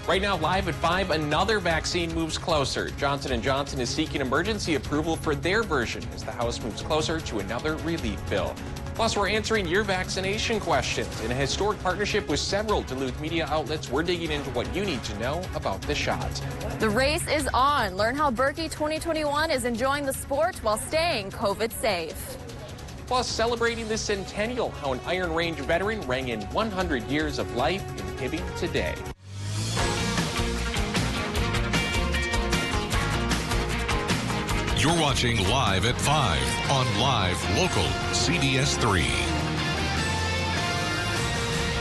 Right now, live at 5, another vaccine moves closer. Johnson & Johnson is seeking emergency approval for their version as the House moves closer to another relief bill. Plus, we're answering your vaccination questions. In a historic partnership with several Duluth media outlets, we're digging into what you need to know about the shot. The race is on. Learn how Berkey 2021 is enjoying the sport while staying COVID safe. Plus, celebrating the centennial, how an Iron Range veteran rang in 100 years of life in Hibbing today. You're watching Live at 5 on Live Local CBS3.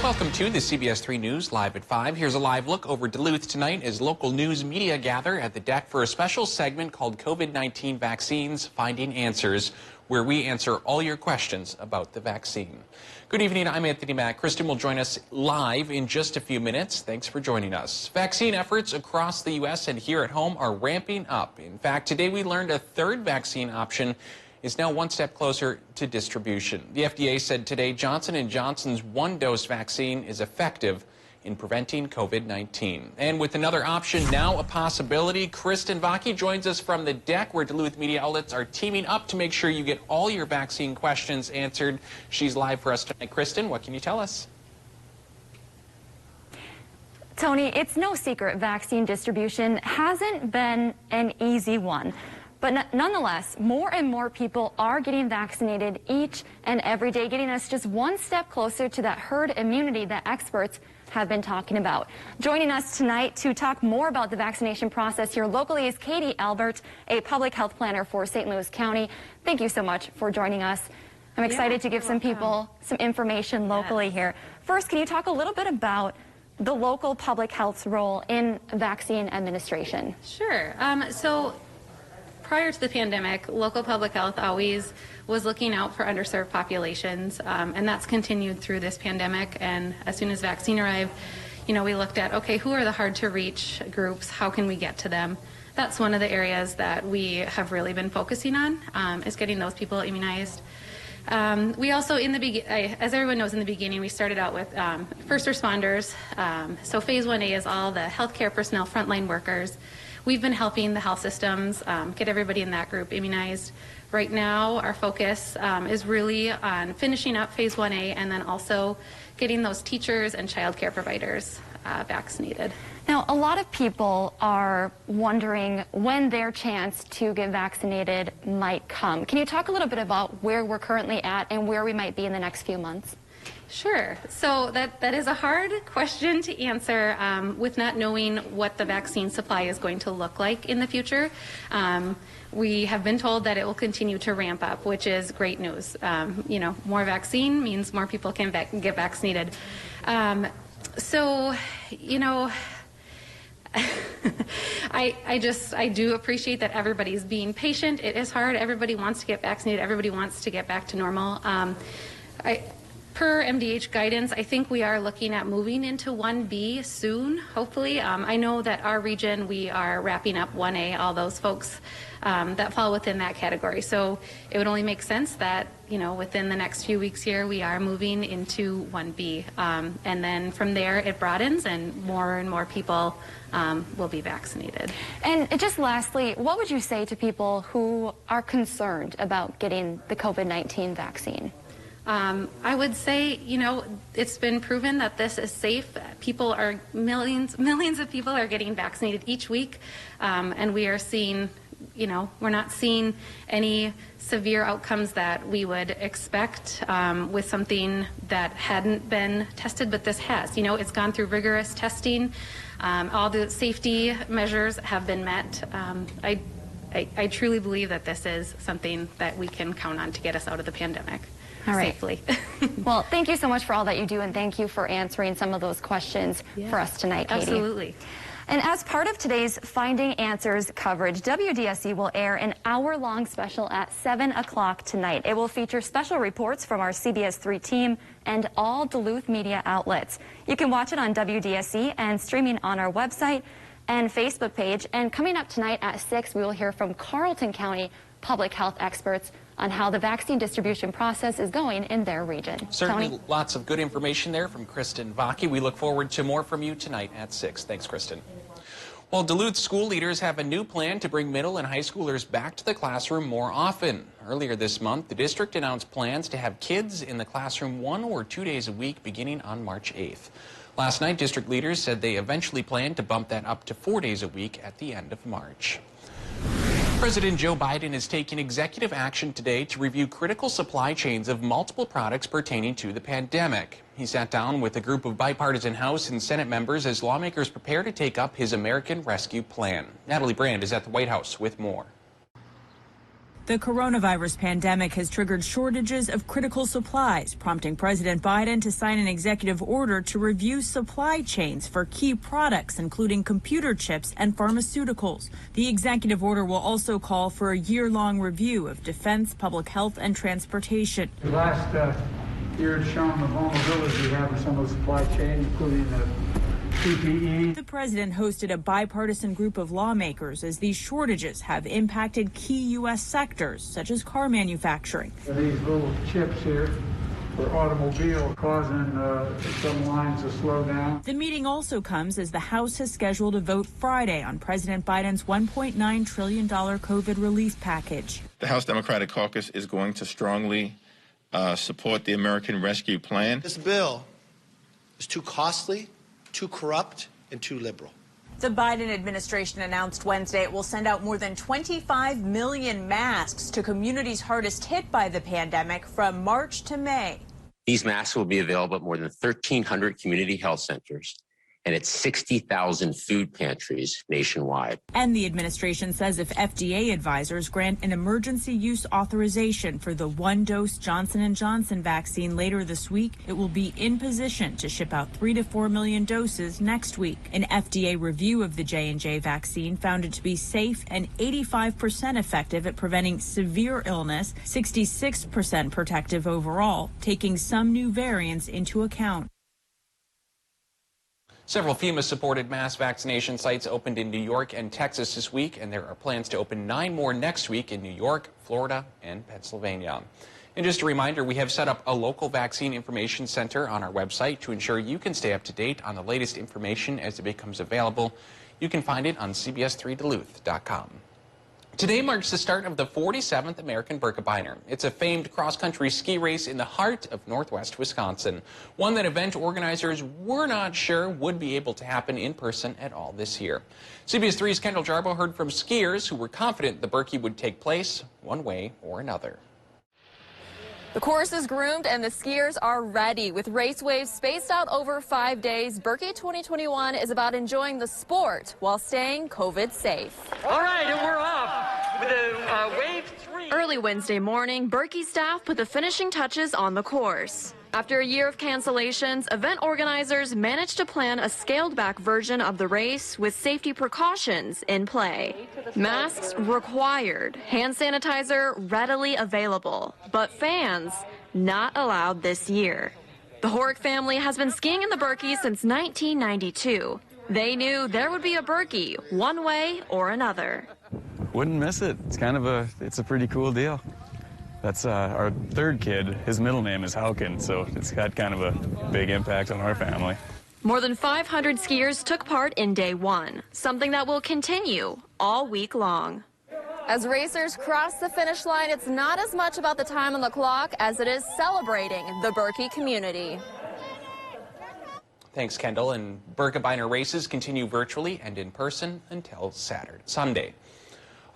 Welcome to the CBS3 News Live at 5. Here's a live look over Duluth tonight as local news media gather at the deck for a special segment called COVID-19 Vaccines Finding Answers, where we answer all your questions about the vaccine. Good evening, I'm Anthony Mack. Kristen will join us live in just a few minutes. Thanks for joining us. Vaccine efforts across the U.S. and here at home are ramping up. In fact, today we learned a third vaccine option is now one step closer to distribution. The FDA said today Johnson & Johnson's one-dose vaccine is effective in preventing COVID-19. And with another option now a possibility, Kristen Vaki joins us from the deck where Duluth media outlets are teaming up to make sure you get all your vaccine questions answered. She's live for us tonight. Kristen, what can you tell us? Tony, it's no secret vaccine distribution hasn't been an easy one. But nonetheless, more and more people are getting vaccinated each and every day, getting us just one step closer to that herd immunity that experts have been talking about. Joining us tonight to talk more about the vaccination process here locally is Katie Albert, a public health planner for St. Louis County. Thank you so much for joining us. I'm excited to give some people some information locally here. First, can you talk a little bit about the local public health's role in vaccine administration? Sure. So prior to the pandemic, local public health always was looking out for underserved populations, and that's continued through this pandemic. And as soon as vaccine arrived, we looked at, okay, who are the hard to reach groups? How can we get to them? That's one of the areas that we have really been focusing on, is getting those people immunized. We also, as everyone knows, in the beginning, we started out with first responders. So phase 1A is all the healthcare personnel, frontline workers. We've been helping the health systems get everybody in that group immunized. Right now, our focus is really on finishing up phase 1A and then also getting those teachers and child care providers vaccinated. Now, a lot of people are wondering when their chance to get vaccinated might come. Can you talk a little bit about where we're currently at and where we might be in the next few months? Sure. So that is a hard question to answer with not knowing what the vaccine supply is going to look like in the future. We have been told that it will continue to ramp up, which is great news. More vaccine means more people can get vaccinated. I do appreciate that everybody's being patient. It is hard. Everybody wants to get vaccinated. Everybody wants to get back to normal. Per MDH guidance, I think we are looking at moving into 1B soon, hopefully. I know that our region, we are wrapping up 1A, all those folks that fall within that category. So it would only make sense that, within the next few weeks here, we are moving into 1B. And then from there, it broadens and more people will be vaccinated. And just lastly, what would you say to people who are concerned about getting the COVID-19 vaccine? I would say, it's been proven that this is safe. Millions of people are getting vaccinated each week, and we are seeing, we're not seeing any severe outcomes that we would expect with something that hadn't been tested, but this has. It's gone through rigorous testing. All the safety measures have been met. I truly believe that this is something that we can count on to get us out of the pandemic. All right. Safely. Well, thank you so much for all that you do, and thank you for answering some of those questions for us tonight, Katie. Absolutely. And as part of today's Finding Answers coverage, WDSC will air an hour-long special at 7 o'clock tonight. It will feature special reports from our CBS3 team and all Duluth media outlets. You can watch it on WDSC and streaming on our website and Facebook page. And coming up tonight at 6, we will hear from Carleton County public health experts on how the vaccine distribution process is going in their region. Certainly Tony? lots of good information there from Kristen Vaki. We look forward to more from you tonight at 6. Thanks, Kristen. Well, Duluth school leaders have a new plan to bring middle and high schoolers back to the classroom more often. Earlier this month, the district announced plans to have kids in the classroom 1 or 2 days a week beginning on March 8th. Last night, district leaders said they eventually plan to bump that up to 4 days a week at the end of March. President Joe Biden is taking executive action today to review critical supply chains of multiple products pertaining to the pandemic. He sat down with a group of bipartisan House and Senate members as lawmakers prepare to take up his American Rescue Plan. Natalie Brand is at the White House with more. The coronavirus pandemic has triggered shortages of critical supplies, prompting President Biden to sign an executive order to review supply chains for key products, including computer chips and pharmaceuticals. The executive order will also call for a year-long review of defense, public health, and transportation. The last year has shown the vulnerability we have in some of the supply chain, including the PPE. The president hosted a bipartisan group of lawmakers as these shortages have impacted key U.S. sectors, such as car manufacturing. These little chips here for automobile causing some lines to slow down. The meeting also comes as the House has scheduled a vote Friday on President Biden's $1.9 trillion COVID relief package. The House Democratic Caucus is going to strongly support the American Rescue Plan. This bill is too costly, too corrupt, and too liberal. The Biden administration announced Wednesday it will send out more than 25 million masks to communities hardest hit by the pandemic from March to May. These masks will be available at more than 1,300 community health centers and at 60,000 food pantries nationwide. And the administration says if FDA advisors grant an emergency use authorization for the one-dose Johnson & Johnson vaccine later this week, it will be in position to ship out 3 to 4 million doses next week. An FDA review of the J&J vaccine found it to be safe and 85% effective at preventing severe illness, 66% protective overall, taking some new variants into account. Several FEMA-supported mass vaccination sites opened in New York and Texas this week, and there are plans to open 9 more next week in New York, Florida, and Pennsylvania. And just a reminder, we have set up a local vaccine information center on our website to ensure you can stay up to date on the latest information as it becomes available. You can find it on CBS3Duluth.com. Today marks the start of the 47th American Birkebeiner. It's a famed cross-country ski race in the heart of northwest Wisconsin, one that event organizers were not sure would be able to happen in person at all this year. CBS 3's Kendall Jarbo heard from skiers who were confident the Birkie would take place one way or another. The course is groomed and the skiers are ready. With race waves spaced out over 5 days, Birkie 2021 is about enjoying the sport while staying COVID safe. All right, and we're off with a wave 3. Early Wednesday morning, Birkie staff put the finishing touches on the course. After a year of cancellations, event organizers managed to plan a scaled-back version of the race with safety precautions in play. Masks required, hand sanitizer readily available, but fans not allowed this year. The Horick family has been skiing in the Birkie since 1992. They knew there would be a Birkie one way or another. Wouldn't miss it. It's a pretty cool deal. That's our third kid. His middle name is Hauken, so it's got kind of a big impact on our family. More than 500 skiers took part in day one, something that will continue all week long. As racers cross the finish line, it's not as much about the time on the clock as it is celebrating the Birkie community. Thanks, Kendall. And Birkebeiner races continue virtually and in person until Sunday.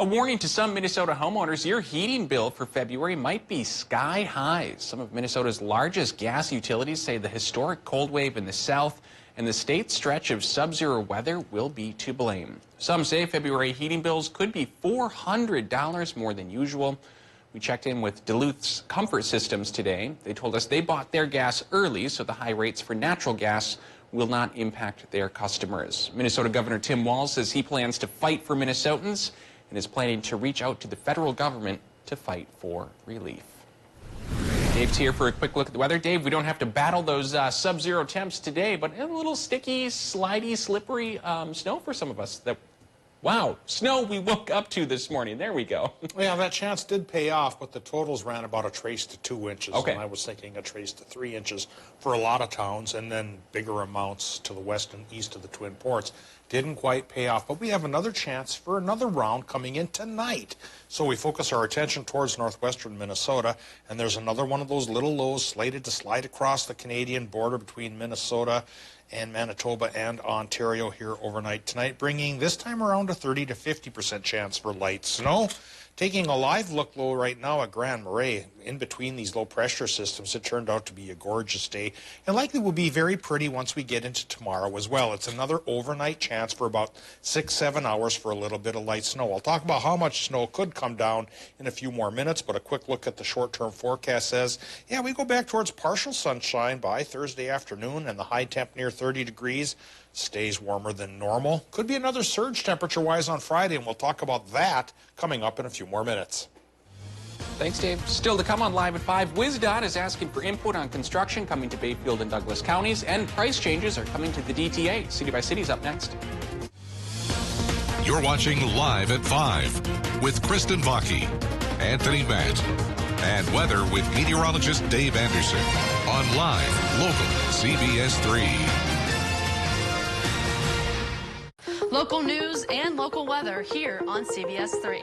A warning to some Minnesota homeowners, your heating bill for February might be sky high. Some of Minnesota's largest gas utilities say the historic cold wave in the south and the state's stretch of sub-zero weather will be to blame. Some say February heating bills could be $400 more than usual. We checked in with Duluth's Comfort Systems today. They told us they bought their gas early, so the high rates for natural gas will not impact their customers. Minnesota Governor Tim Walz says he plans to fight for Minnesotans and is planning to reach out to the federal government to fight for relief. Dave's here for a quick look at the weather. Dave, we don't have to battle those sub-zero temps today, but a little sticky, slidey, slippery snow for some of us that Wow, snow we woke up to this morning. There we go. Yeah, that chance did pay off, but the totals ran about a trace to 2 inches. Okay. And I was thinking a trace to 3 inches for a lot of towns, and then bigger amounts to the west and east of the Twin Ports. Didn't quite pay off, but we have another chance for another round coming in tonight. So we focus our attention towards northwestern Minnesota, and there's another one of those little lows slated to slide across the Canadian border between Minnesota and Manitoba and Ontario here overnight tonight, bringing this time around a 30 to 50% chance for light snow. Taking a live look low right now at Grand Marais, in between these low pressure systems, it turned out to be a gorgeous day and likely will be very pretty once we get into tomorrow as well. It's another overnight chance for about 6-7 hours for a little bit of light snow. I'll talk about how much snow could come down in a few more minutes, but a quick look at the short-term forecast says, yeah, we go back towards partial sunshine by Thursday afternoon, and the high temp near 30 degrees. Stays warmer than normal. Could be another surge temperature-wise on Friday, and we'll talk about that coming up in a few more minutes. Thanks, Dave. Still to come on Live at 5, WisDOT is asking for input on construction coming to Bayfield and Douglas counties, and price changes are coming to the DTA. City by City is up next. You're watching Live at 5 with Kristen Vaki, Anthony Matt, and weather with meteorologist Dave Anderson on Live, Local, CBS3. Local news and local weather here on CBS3.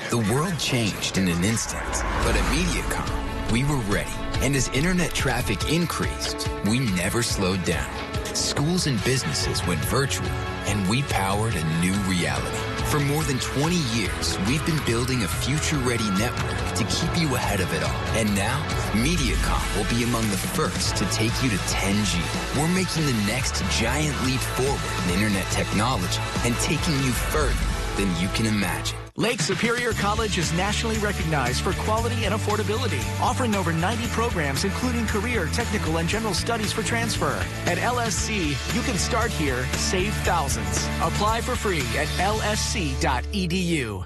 The world changed in an instant, but at MediaCom, we were ready. And as internet traffic increased, we never slowed down. Schools and businesses went virtual, and we powered a new reality. For more than 20 years, we've been building a future-ready network to keep you ahead of it all. And now, MediaCom will be among the first to take you to 10G. We're making the next giant leap forward in internet technology and taking you further than you can imagine. Lake Superior College is nationally recognized for quality and affordability, offering over 90 programs, including career, technical, and general studies for transfer. At LSC, you can start here, save thousands. Apply for free at lsc.edu.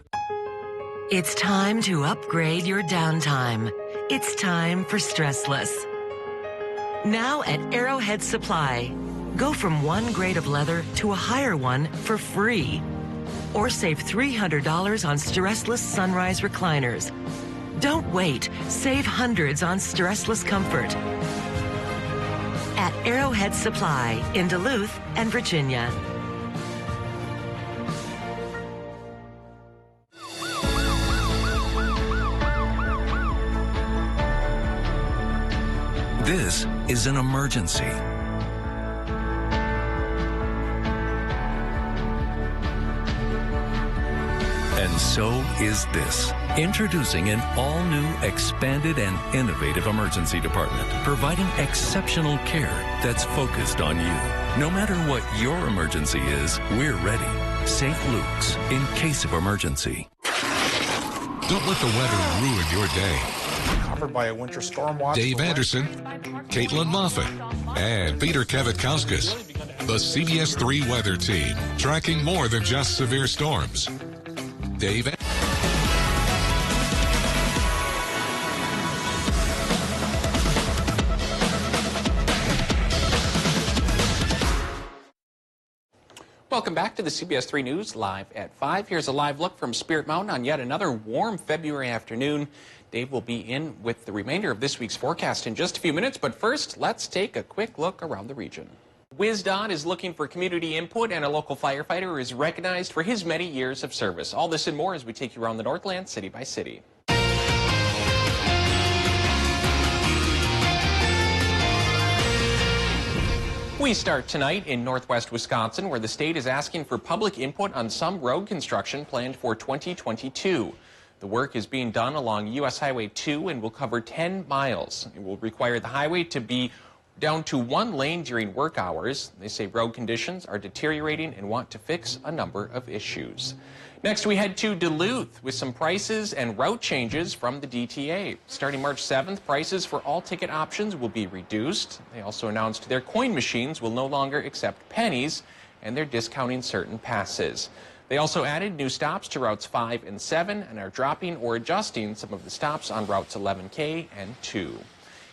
It's time to upgrade your downtime. It's time for Stressless. Now at Arrowhead Supply, go from one grade of leather to a higher one for free. Or save $300 on Stressless Sunrise recliners. Don't wait. Save hundreds on Stressless comfort. At Arrowhead Supply in Duluth and Virginia. This is an emergency. And so is this. Introducing an all-new, expanded, and innovative emergency department, providing exceptional care that's focused on you. No matter what your emergency is, we're ready. St. Luke's, in case of emergency. Don't let the weather ruin your day. Covered by a winter storm watch. Dave Anderson, Caitlin Moffat, and Peter Kavitkauskas. The CBS3 weather team, tracking more than just severe storms. Dave. Welcome back to the CBS3 News Live at 5. Here's a live look from Spirit Mountain on yet another warm February afternoon. Dave will be in with the remainder of this week's forecast in just a few minutes, but first, let's take a quick look around the region. WisDOT is looking for community input, and a local firefighter is recognized for his many years of service. All this and more as we take you around the Northland, city by city. We start tonight in northwest Wisconsin, where the state is asking for public input on some road construction planned for 2022. The work is being done along U.S. Highway 2 and will cover 10 miles. It will require the highway to be down to one lane during work hours. They say road conditions are deteriorating and want to fix a number of issues. Next, we head to Duluth with some prices and route changes from the DTA. Starting March 7th, prices for all ticket options will be reduced. They also announced their coin machines will no longer accept pennies, and they're discounting certain passes. They also added new stops to routes 5 and 7 and are dropping or adjusting some of the stops on routes 11K and 2.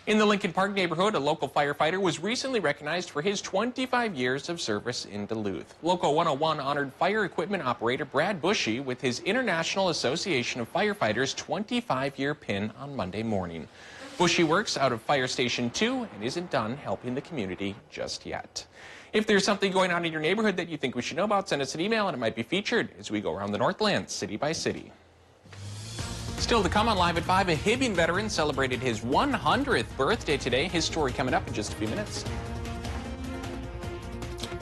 In the Lincoln Park neighborhood, a local firefighter was recently recognized for his 25 years of service in Duluth. Local 101 honored fire equipment operator Brad Bushy with his International Association of Firefighters 25-year pin on Monday morning. Bushy works out of Fire Station 2 and isn't done helping the community just yet. If there's something going on in your neighborhood that you think we should know about, send us an email and it might be featured as we go around the Northland city by city. Still to come on Live at 5, a Hibbing veteran celebrated his 100th birthday today. His story coming up in just a few minutes.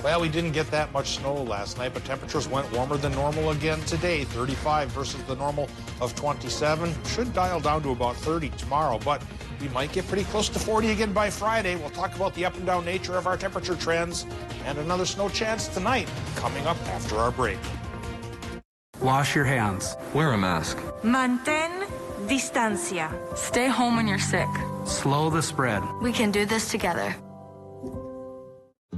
Well, we didn't get that much snow last night, but temperatures went warmer than normal again today. 35 versus the normal of 27. Should dial down to about 30 tomorrow, but we might get pretty close to 40 again by Friday. We'll talk about the up and down nature of our temperature trends and another snow chance tonight coming up after our break. Wash your hands. Wear a mask. Mantén distancia. Stay home when you're sick. Slow the spread. We can do this together.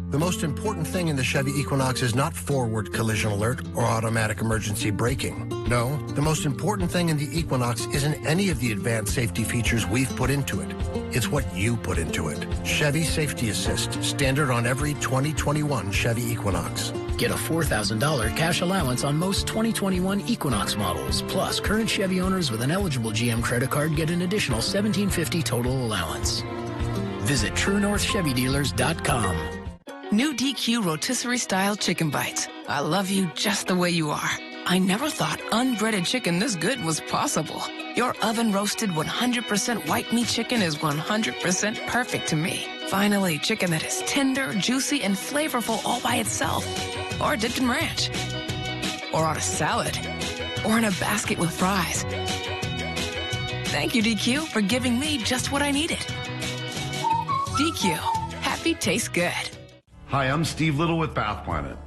The most important thing in the Chevy Equinox is not forward collision alert or automatic emergency braking. No, the most important thing in the Equinox isn't any of the advanced safety features we've put into it. It's what you put into it. Chevy Safety Assist, standard on every 2021 Chevy Equinox. Get a $4,000 cash allowance on most 2021 Equinox models. Plus, current Chevy owners with an eligible GM credit card get an additional $1,750 total allowance. Visit TrueNorthChevyDealers.com. New DQ rotisserie style chicken bites. I love you just the way you are. I never thought unbreaded chicken this good was possible. Your oven roasted 100% white meat chicken is 100% perfect to me. Finally, chicken that is tender, juicy, and flavorful all by itself. Or dipped in ranch. Or on a salad. Or in a basket with fries. Thank you, DQ, for giving me just what I needed. DQ. Happy tastes good. Hi, I'm Steve Little with Bath Planet.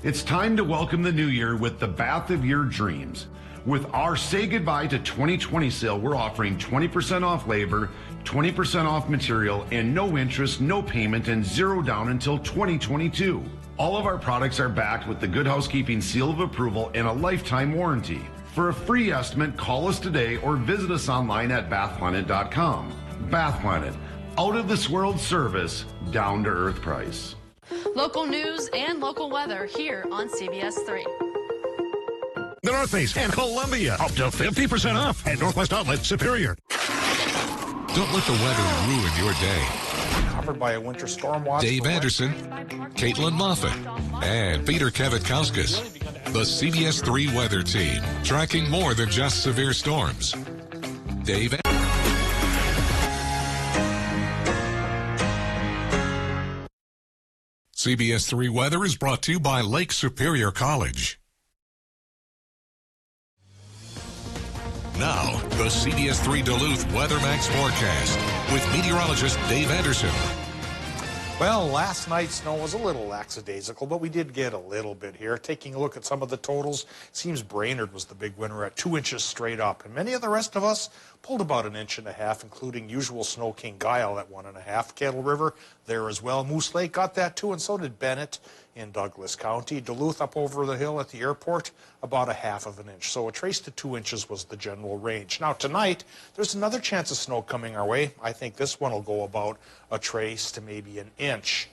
It's time to welcome the new year with the bath of your dreams. With our Say Goodbye to 2020 sale, we're offering 20% off labor, 20% off material, and no interest, no payment, and zero down until 2022. All of our products are backed with the Good Housekeeping seal of approval and a lifetime warranty. For a free estimate, call us today or visit us online at bathplanet.com. Bath Planet, out of this world service, down to earth price. Local news and local weather here on CBS3. The North Face and Columbia, up to 50% off at Northwest Outlet Superior. Don't let the weather ruin your day. Covered by a winter storm watch. Dave Anderson, Caitlin Moffat, and Peter Kavitkauskas. The CBS3 weather team, tracking more than just severe storms. Dave CBS3 weather is brought to you by Lake Superior College. Now, the CBS3 Duluth WeatherMax forecast with meteorologist Dave Anderson. Well, last night's snow was a little lackadaisical, but we did get a little bit here. Taking a look at some of the totals, seems Brainerd was the big winner at 2 inches straight up, and many of the rest of us pulled about 1.5 inches, including usual Snow King Guile at 1.5. Kettle River there as well. Moose Lake got that too, and so did Bennett in Douglas County. Duluth up over the hill at the airport, about 1/2 inch. So a trace to 2 inches was the general range. Now tonight, there's another chance of snow coming our way. I think this one will go about a trace to maybe 1 inch,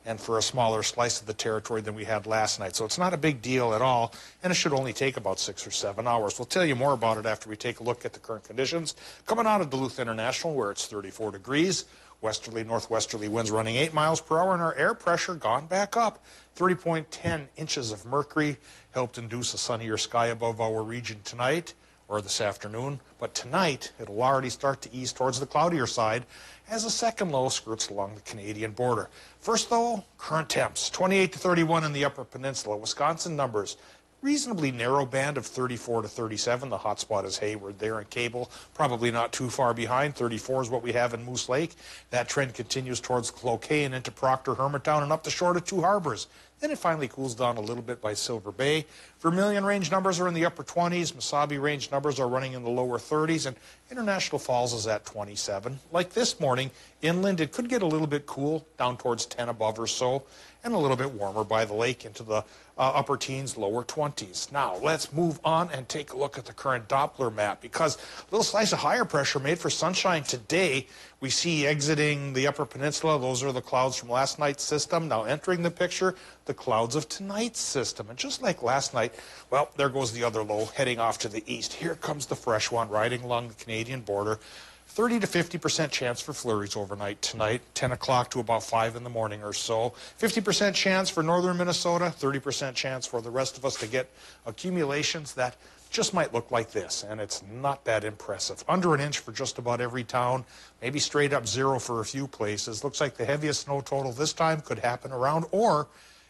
and for a smaller slice of the territory than we had last night. So it's not a big deal at all, and it should only take about 6 or 7 hours. We'll tell you more about it after we take a look at the current conditions. Coming out of Duluth International, where it's 34 degrees. Westerly, northwesterly winds running 8 miles per hour, and our air pressure gone back up. 30.10 inches of mercury helped induce a sunnier sky above our region tonight, or this afternoon. But tonight, it'll already start to ease towards the cloudier side as a second low skirts along the Canadian border. First, though, current temps, 28 to 31 in the Upper Peninsula. Wisconsin numbers, reasonably narrow band of 34 to 37. The hot spot is Hayward there in Cable, probably not too far behind. 34 is what we have in Moose Lake. That trend continues towards Cloquet and into Proctor, Hermantown, and up the shore to Two Harbors. Then it finally cools down a little bit by Silver Bay. Vermilion range numbers are in the upper 20s. Mesabi range numbers are running in the lower 30s. And International Falls is at 27. Like this morning, inland, it could get a little bit cool, down towards 10 above or so, and a little bit warmer by the lake into the upper teens, lower 20s. Now, let's move on and take a look at the current Doppler map, because a little slice of higher pressure made for sunshine today. We see exiting the Upper Peninsula. Those are the clouds from last night's system. Now entering the picture, the clouds of tonight's system. And just like last night, well, there goes the other low heading off to the east. Here comes the fresh one riding along the Canadian border. 30 to 50% chance for flurries overnight tonight, 10 o'clock to about 5 in the morning or so. 50% chance for northern Minnesota, 30% chance for the rest of us to get accumulations that just might look like this, and it's not that impressive. Under an inch for just about every town, maybe straight up 0 for a few places. Looks like the heaviest snow total this time could happen around or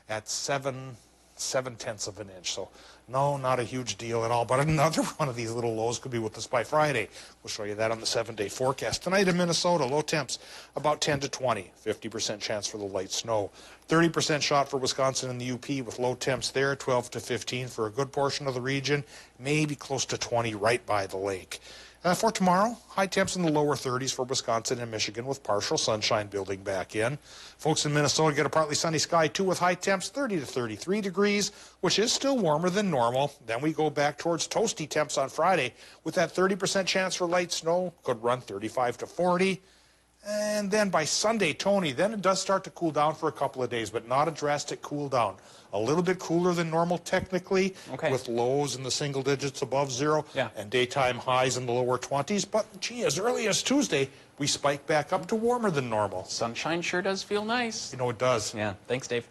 at 7/10 of an inch. So no, not a huge deal at all. But another one of these little lows could be with us by Friday. We'll show you that on the 7-day forecast. Tonight in Minnesota, low temps about 10 to 20, 50% chance for the light snow. 30% shot for Wisconsin and the UP with low temps there, 12 to 15 for a good portion of the region, maybe close to 20 right by the lake. For tomorrow, high temps in the lower 30s for Wisconsin and Michigan with partial sunshine building back in. Folks in Minnesota get a partly sunny sky too with high temps 30 to 33 degrees, which is still warmer than normal. Then we go back towards toasty temps on Friday with that 30% chance for light snow, could run 35 to 40. And then by Sunday, Tony, then it does start to cool down for a couple of days, but not a drastic cool down. A little bit cooler than normal technically, with lows in the single digits above 0 and daytime highs in the lower 20s. But, gee, as early as Tuesday, we spike back up to warmer than normal. Sunshine sure does feel nice. You know, it does. Yeah, thanks, Dave.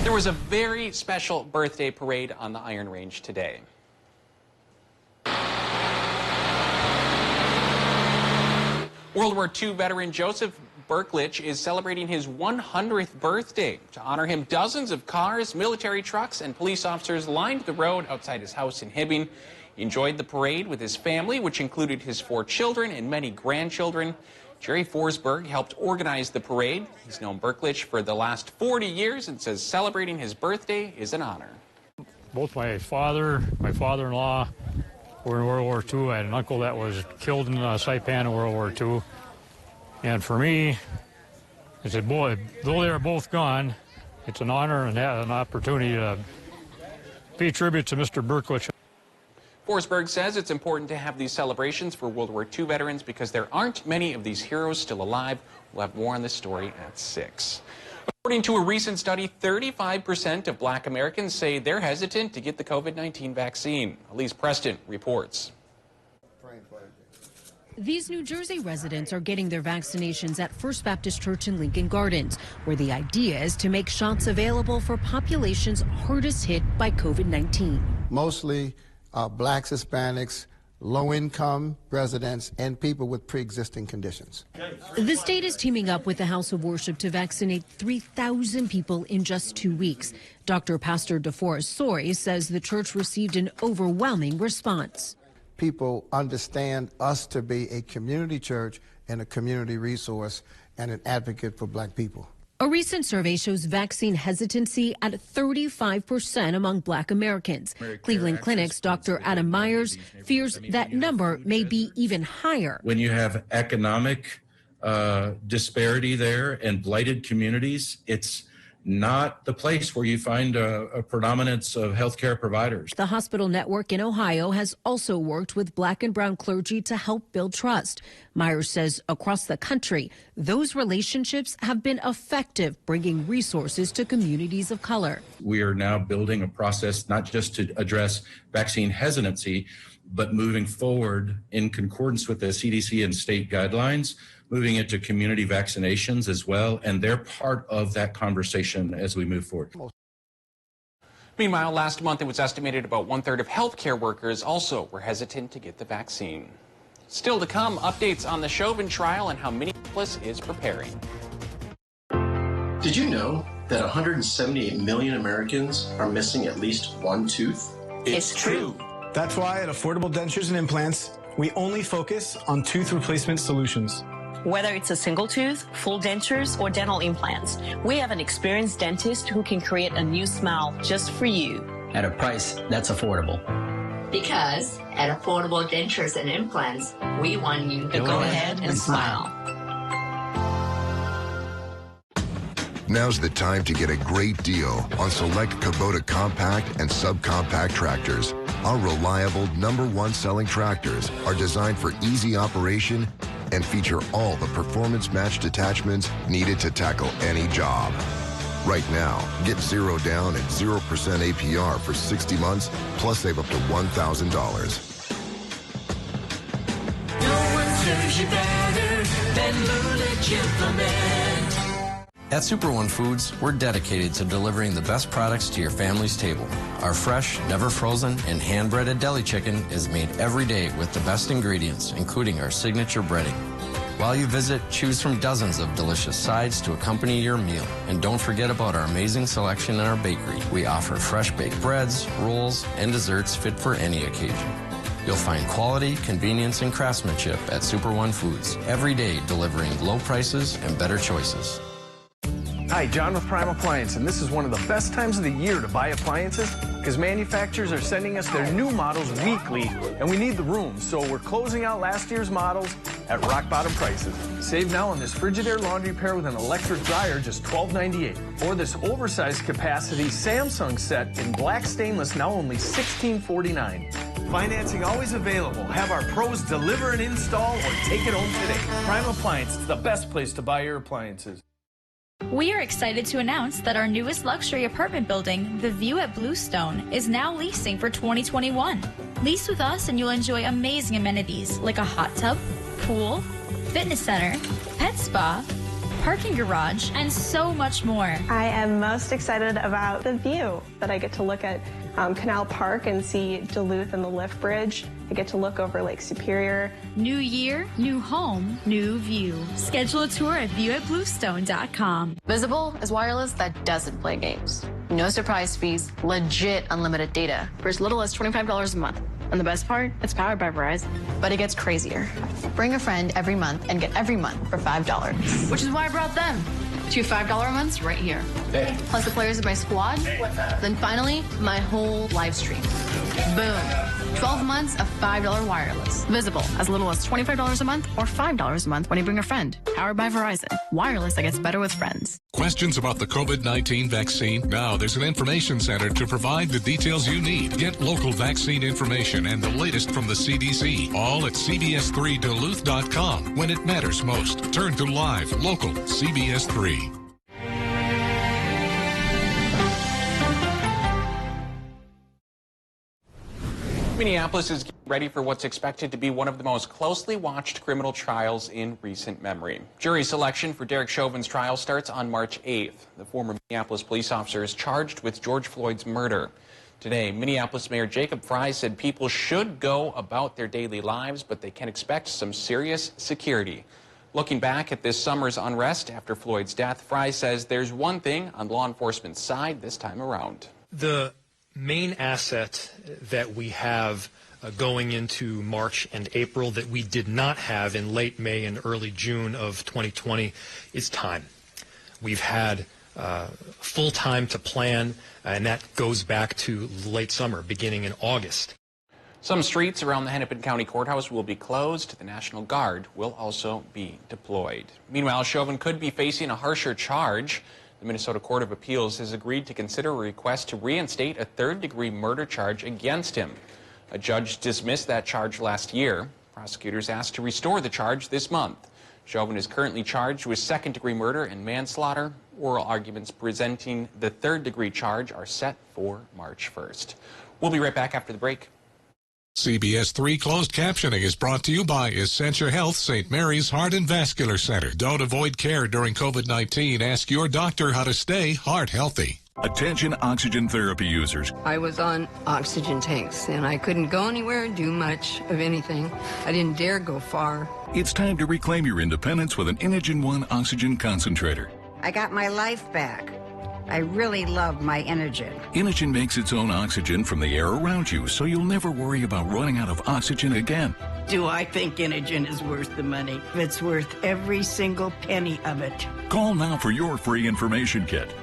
There was a very special birthday parade on the Iron Range today. World War II veteran Joseph Berklich is celebrating his 100th birthday. To honor him, dozens of cars, military trucks, and police officers lined the road outside his house in Hibbing. He enjoyed the parade with his family, which included his 4 children and many grandchildren. Jerry Forsberg helped organize the parade. He's known Berklich for the last 40 years and says celebrating his birthday is an honor. Both my father-in-law were in World War II. I had an uncle that was killed in Saipan in World War II. And for me, I said, boy, though they are both gone, it's an honor and an opportunity to pay tribute to Mr. Berklich. Forsberg says it's important to have these celebrations for World War II veterans because there aren't many of these heroes still alive. We'll have more on this story at 6. According to a recent study, 35% of Black Americans say they're hesitant to get the COVID-19 vaccine. Elise Preston reports. These New Jersey residents are getting their vaccinations at First Baptist Church in Lincoln Gardens, where the idea is to make shots available for populations hardest hit by COVID-19. Mostly blacks, Hispanics, low-income residents, and people with pre-existing conditions. The state is teaming up with the House of Worship to vaccinate 3,000 people in just 2 weeks. Dr. Pastor DeForest Soy says the church received an overwhelming response. People understand us to be a community church and a community resource and an advocate for black people. A recent survey shows vaccine hesitancy at 35% among Black Americans. Cleveland Clinic's Dr. Adam Myers fears that number may be even higher. When you have economic disparity there and blighted communities, it's not the place where you find a predominance of healthcare providers. The hospital network in Ohio has also worked with Black and brown clergy to help build trust. Myers says across the country, those relationships have been effective, bringing resources to communities of color. We are now building a process not just to address vaccine hesitancy, but moving forward in concordance with the CDC and state guidelines, moving into community vaccinations as well, and they're part of that conversation as we move forward. Meanwhile, last month it was estimated about 1/3 of healthcare workers also were hesitant to get the vaccine. Still to come, updates on the Chauvin trial and how Minneapolis is preparing. Did you know that 178 million Americans are missing at least one tooth? It's true. That's why at Affordable Dentures and Implants, we only focus on tooth replacement solutions. Whether it's a single tooth, full dentures, or dental implants, we have an experienced dentist who can create a new smile just for you. At a price that's affordable. Because at Affordable Dentures and Implants, we want you to go ahead and smile. Now's the time to get a great deal on select Kubota compact and subcompact tractors. Our reliable #1 selling tractors are designed for easy operation and feature all the performance-matched attachments needed to tackle any job. Right now, get 0 down and 0% APR for 60 months, plus save up to $1,000. No one serves you better than Lulich Implement. At Super One Foods, we're dedicated to delivering the best products to your family's table. Our fresh, never frozen, and hand-breaded deli chicken is made every day with the best ingredients, including our signature breading. While you visit, choose from dozens of delicious sides to accompany your meal. And don't forget about our amazing selection in our bakery. We offer fresh baked breads, rolls, and desserts fit for any occasion. You'll find quality, convenience, and craftsmanship at Super One Foods, every day delivering low prices and better choices. Hi, John with Prime Appliance, and this is one of the best times of the year to buy appliances because manufacturers are sending us their new models weekly, and we need the room, so we're closing out last year's models at rock-bottom prices. Save now on this Frigidaire laundry pair with an electric dryer, just $12.98, or this oversized capacity Samsung set in black stainless, now only $16.49. Financing always available. Have our pros deliver and install or take it home today. Prime Appliance is the best place to buy your appliances. We are excited to announce that our newest luxury apartment building, The View at Bluestone, is now leasing for 2021. Lease with us and you'll enjoy amazing amenities like a hot tub, pool, fitness center, pet spa, parking garage, and so much more. I am most excited about the view that I get to look at Canal Park and see Duluth and the lift bridge. I get to look over Lake Superior. New year, new home, new view. Schedule a tour at viewatbluestone.com. Visible is wireless that doesn't play games. No surprise fees, legit unlimited data for as little as $25 a month. And the best part, it's powered by Verizon. But it gets crazier. Bring a friend every month and get every month for $5. Which is why I brought them. 2 $5 months right here. Hey. Plus the players of my squad. Then finally, my whole live stream. Boom. 12 months of $5 wireless. Visible as little as $25 a month or $5 a month when you bring a friend. Powered by Verizon. Wireless that gets better with friends. Questions about the COVID-19 vaccine? Now there's an information center to provide the details you need. Get local vaccine information and the latest from the CDC. All at CBS3Duluth.com. When it matters most, turn to live, local CBS3. Minneapolis is getting ready for what's expected to be one of the most closely watched criminal trials in recent memory. Jury selection for Derek Chauvin's trial starts on March 8th. The former Minneapolis police officer is charged with George Floyd's murder. Today, Minneapolis Mayor Jacob Frey said people should go about their daily lives, but they can expect some serious security. Looking back at this summer's unrest after Floyd's death, Frey says there's one thing on law enforcement's side this time around. The main asset that we have going into March and April that we did not have in late May and early June of 2020 is time. We've had full time to plan, and that goes back to late summer, beginning in August. Some streets around the Hennepin County Courthouse will be closed. The National Guard will also be deployed. Meanwhile, Chauvin could be facing a harsher charge. The Minnesota Court of Appeals has agreed to consider a request to reinstate a third-degree murder charge against him. A judge dismissed that charge last year. Prosecutors asked to restore the charge this month. Chauvin is currently charged with second-degree murder and manslaughter. Oral arguments presenting the third-degree charge are set for March 1st. We'll be right back after the break. CBS3 closed captioning is brought to you by Essentia Health St. Mary's Heart and Vascular Center. Don't avoid care during COVID-19. Ask your doctor how to stay heart healthy. Attention oxygen therapy users. I was on oxygen tanks and I couldn't go anywhere, do much of anything. I didn't dare go far. It's time to reclaim your independence with an Inogen 1 oxygen concentrator. I got my life back. I really love my Inogen. Inogen makes its own oxygen from the air around you, so you'll never worry about running out of oxygen again. Do I think Inogen is worth the money? It's worth every single penny of it. Call now for your free information kit.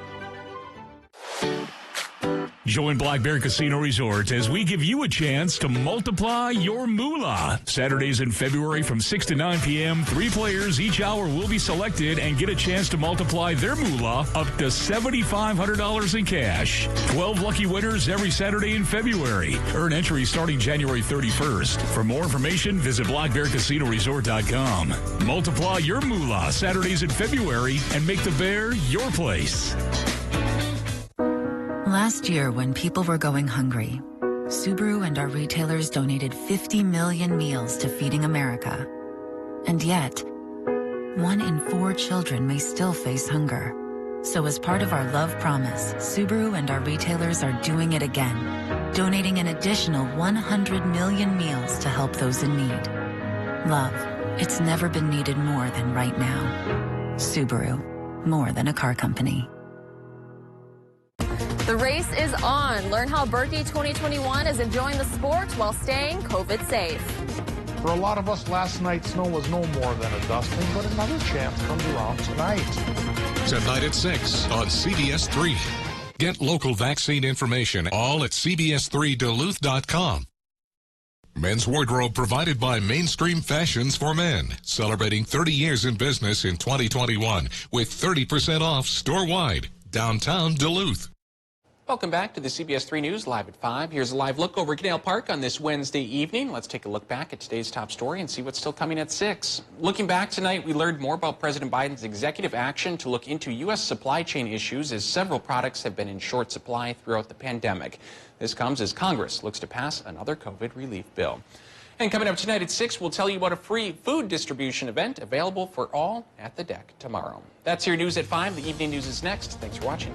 Join Black Bear Casino Resort as we give you a chance to multiply your moolah. Saturdays in February from 6 to 9 p.m., 3 players each hour will be selected and get a chance to multiply their moolah up to $7,500 in cash. 12 lucky winners every Saturday in February. Earn entry starting January 31st. For more information, visit blackbearcasinoresort.com. Multiply your moolah Saturdays in February and make the Bear your place. Last year, when people were going hungry, Subaru and our retailers donated 50 million meals to Feeding America. And yet, 1 in 4 children may still face hunger. So as part of our love promise, Subaru and our retailers are doing it again, donating an additional 100 million meals to help those in need. Love, it's never been needed more than right now. Subaru, more than a car company. The race is on. Learn how Berkey 2021 is enjoying the sport while staying COVID safe. For a lot of us, last night snow was no more than a dusting, but another chance comes around tonight. Tonight at 6 on CBS3. Get local vaccine information all at CBS3Duluth.com. Men's wardrobe provided by Mainstream Fashions for Men, celebrating 30 years in business in 2021 with 30% off store-wide, downtown Duluth. Welcome back to the CBS3 News Live at 5. Here's a live look over Canal Park on this Wednesday evening. Let's take a look back at today's top story and see what's still coming at 6. Looking back tonight, we learned more about President Biden's executive action to look into U.S. supply chain issues as several products have been in short supply throughout the pandemic. This comes as Congress looks to pass another COVID relief bill. And coming up tonight at 6, we'll tell you about a free food distribution event available for all at the deck tomorrow. That's your news at 5. The evening news is next. Thanks for watching.